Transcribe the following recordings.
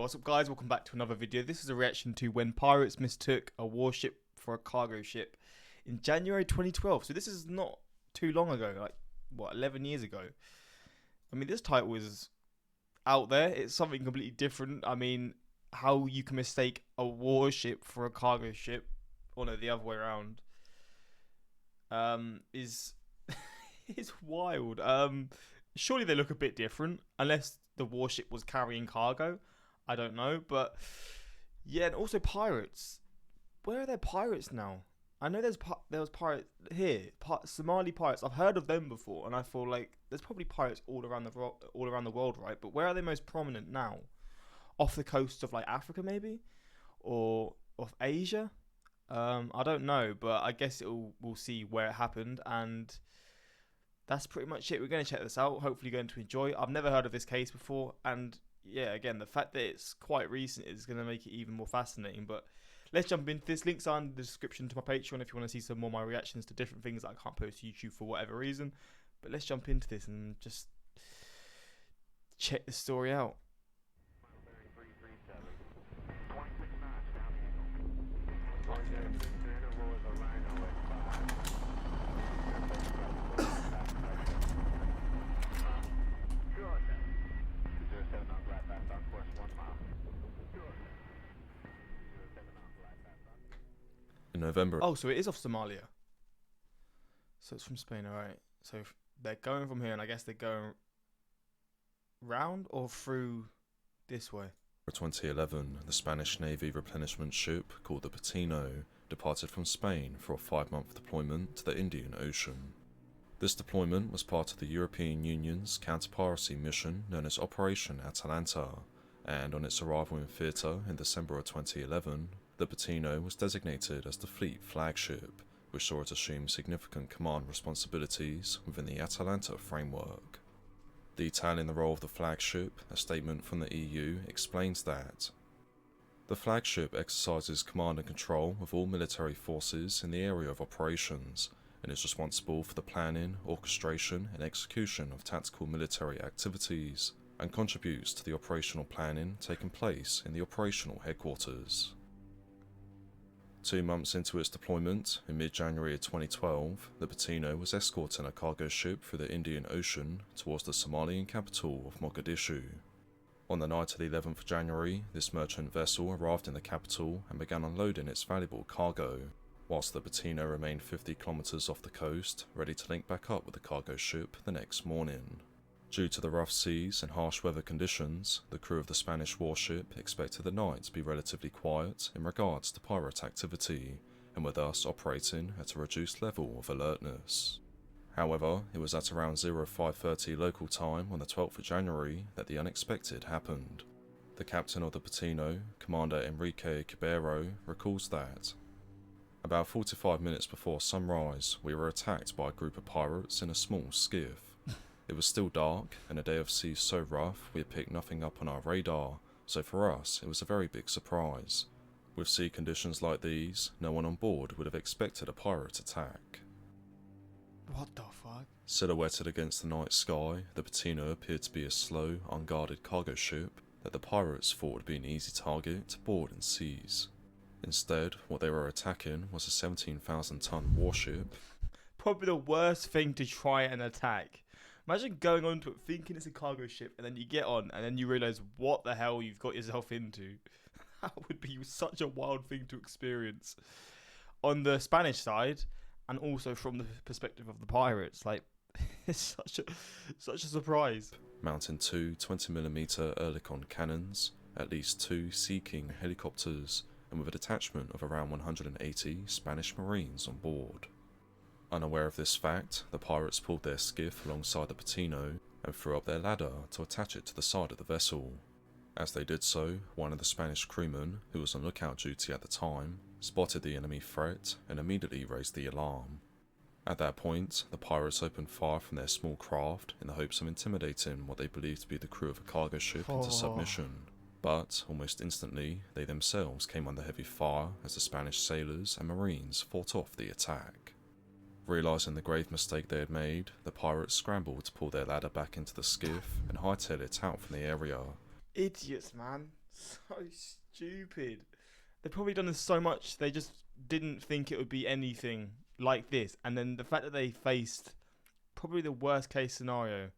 what's up guys, welcome back to another video. This is a reaction to when pirates mistook a warship for a cargo ship in January 2012. So this is not too long ago, like what, 11 years ago. I mean, this title is out there. It's something completely different. I mean, how you can mistake a warship for a cargo ship, or no, the other way around, is is wild. Surely they look a bit different, unless the warship was carrying cargo. I don't know, but yeah, and also pirates. Where are their pirates now? I know there was pirates here, Somali pirates. I've heard of them before, and I feel like there's probably pirates all around the world, right? But where are they most prominent now? Off the coast of like Africa, maybe, or of Asia. I don't know, but I guess we'll see where it happened, and that's pretty much it. We're going to check this out. Hopefully, you're going to enjoy. I've never heard of this case before, and yeah, again, the fact that it's quite recent is going to make it even more fascinating. But let's jump into this. Links are in the description to my Patreon if you want to see some more of my reactions to different things that I can't post to YouTube for whatever reason. But let's jump into this and just check the story out. In November. Oh, so it is off Somalia. So it's from Spain, alright. So they're going from here, and I guess they're going round or through this way. 2011, the Spanish Navy replenishment ship called the Patino departed from Spain for a 5-month deployment to the Indian Ocean. This deployment was part of the European Union's counter-piracy mission known as Operation Atalanta, and on its arrival in theatre in December of 2011, the Patino was designated as the fleet flagship, which saw it assume significant command responsibilities within the Atalanta framework. Detailing the role of the flagship, a statement from the EU explains that the flagship exercises command and control of all military forces in the area of operations and is responsible for the planning, orchestration and execution of tactical military activities, and contributes to the operational planning taking place in the operational headquarters. 2 months into its deployment, in mid-January of 2012, the Patino was escorting a cargo ship through the Indian Ocean towards the Somalian capital of Mogadishu. On the night of the 11th of January, this merchant vessel arrived in the capital and began unloading its valuable cargo, whilst the Patino remained 50 kilometers off the coast, ready to link back up with the cargo ship the next morning. Due to the rough seas and harsh weather conditions, the crew of the Spanish warship expected the night to be relatively quiet in regards to pirate activity, and were thus operating at a reduced level of alertness. However, it was at around 0530 local time on the 12th of January that the unexpected happened. The captain of the Patino, Commander Enrique Cabero, recalls that about 45 minutes before sunrise, we were attacked by a group of pirates in a small skiff. It was still dark, and a day of seas so rough we had picked nothing up on our radar, so for us it was a very big surprise. With sea conditions like these, no one on board would have expected a pirate attack. What the fuck? Silhouetted against the night sky, the Patino appeared to be a slow, unguarded cargo ship that the pirates thought would be an easy target to board and seize. Instead, what they were attacking was a 17,000-ton warship. Probably the worst thing to try and attack. Imagine going onto it thinking it's a cargo ship, and then you get on, and then you realise what the hell you've got yourself into. That would be such a wild thing to experience. On the Spanish side, and also from the perspective of the pirates, like, it's such a surprise. Mounting two 20mm Oerlikon cannons, at least 2 Sea King helicopters, and with a detachment of around 180 Spanish Marines on board. Unaware of this fact, the pirates pulled their skiff alongside the Patino and threw up their ladder to attach it to the side of the vessel. As they did so, one of the Spanish crewmen, who was on lookout duty at the time, spotted the enemy threat and immediately raised the alarm. At that point, the pirates opened fire from their small craft in the hopes of intimidating what they believed to be the crew of a cargo ship into submission. But, almost instantly, they themselves came under heavy fire as the Spanish sailors and Marines fought off the attack. Realising the grave mistake they had made, the pirates scrambled to pull their ladder back into the skiff and hightail it out from the area. Idiots, man. So stupid. They've probably done this so much, they just didn't think it would be anything like this. And then the fact that they faced probably the worst case scenario.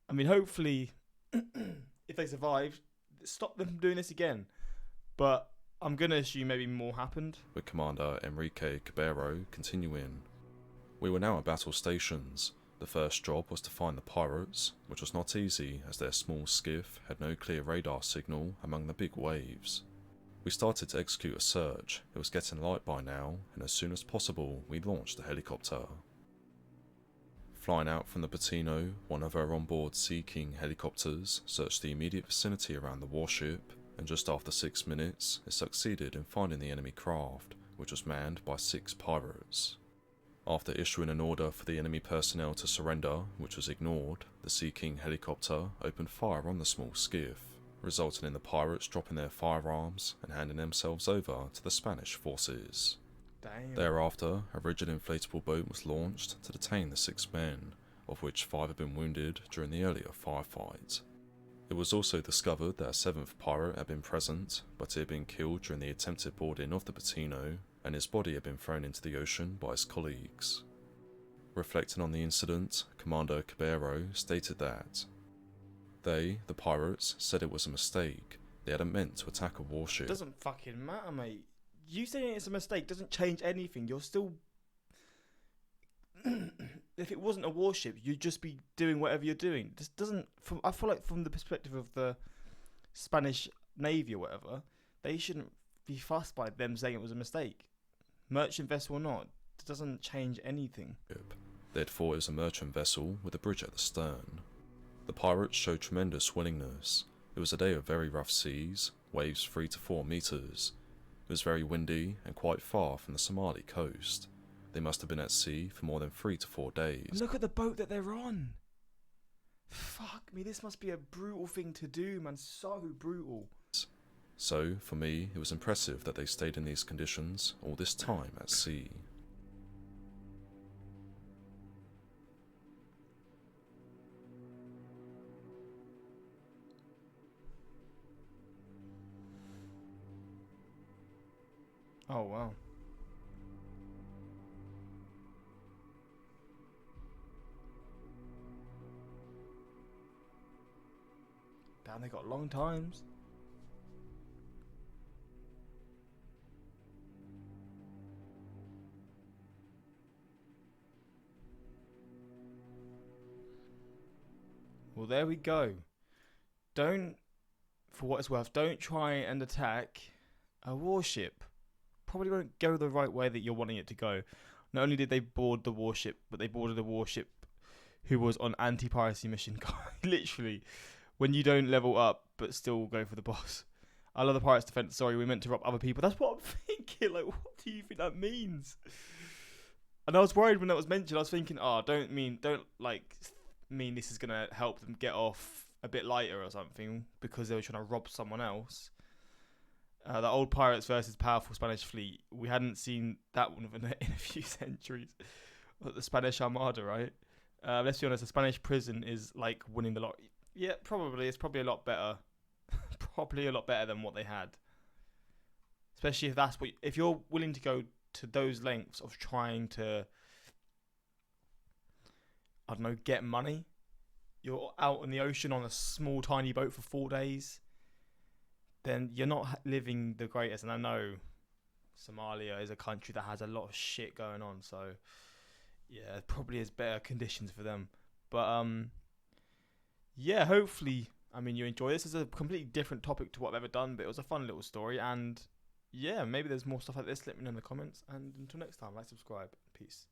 I mean, hopefully, if they survived, stop them from doing this again. But I'm going to assume maybe more happened. With Commander Enrique Cabero continuing. We were now at battle stations. The first job was to find the pirates, which was not easy as their small skiff had no clear radar signal among the big waves. We started to execute a search. It was getting light by now, and as soon as possible we launched the helicopter. Flying out from the Patino, one of our onboard Sea King helicopters searched the immediate vicinity around the warship, and just after 6 minutes it succeeded in finding the enemy craft, which was manned by 6 pirates. After issuing an order for the enemy personnel to surrender, which was ignored, the Sea King helicopter opened fire on the small skiff, resulting in the pirates dropping their firearms and handing themselves over to the Spanish forces. Damn. Thereafter, a rigid inflatable boat was launched to detain the 6 men, of which 5 had been wounded during the earlier firefight. It was also discovered that a 7th pirate had been present, but he had been killed during the attempted boarding of the Patino, and his body had been thrown into the ocean by his colleagues. Reflecting on the incident, Commander Cabero stated that they, the pirates, said it was a mistake. They hadn't meant to attack a warship. Doesn't fucking matter, mate. You saying it's a mistake doesn't change anything. You're still... If it wasn't a warship, you'd just be doing whatever you're doing. This doesn't... I feel like from the perspective of the Spanish Navy or whatever, they shouldn't be fussed by them saying it was a mistake. Merchant vessel or not, it doesn't change anything. They had thought it was a merchant vessel with a bridge at the stern. The pirates showed tremendous willingness. It was a day of very rough seas, waves 3 to 4 meters. It was very windy and quite far from the Somali coast. They must have been at sea for more than 3 to 4 days. Look at the boat that they're on. Fuck me, this must be a brutal thing to do, man. So brutal. So, for me, it was impressive that they stayed in these conditions all this time at sea. Oh, wow. Damn, they got long times. Well, there we go. Don't, for what it's worth, don't try and attack a warship. Probably won't go the right way that you're wanting it to go. Not only did they board the warship, but they boarded a warship who was on anti-piracy mission. Literally, when you don't level up but still go for the boss. I love the Pirates Defense. Sorry, we meant to rob other people. That's what I'm thinking. Like, what do you think that means? And I was worried when that was mentioned. I was thinking, don't mean this is gonna help them get off a bit lighter or something because they were trying to rob someone else. The old pirates versus powerful Spanish fleet. We hadn't seen that one in a few centuries. The Spanish Armada, right? Let's be honest, the Spanish prison is like winning the lot. Yeah, probably. It's probably a lot better. Probably a lot better than what they had. Especially if that's what... If you're willing to go to those lengths of trying to... I don't know, get money. You're out in the ocean on a small, tiny boat for 4 days. Then you're not living the greatest. And I know Somalia is a country that has a lot of shit going on. So, yeah, it probably is better conditions for them. But, yeah, hopefully, I mean, you enjoy this. It's a completely different topic to what I've ever done. But it was a fun little story. And, yeah, maybe there's more stuff like this. Let me know in the comments. And until next time, like, subscribe. Peace.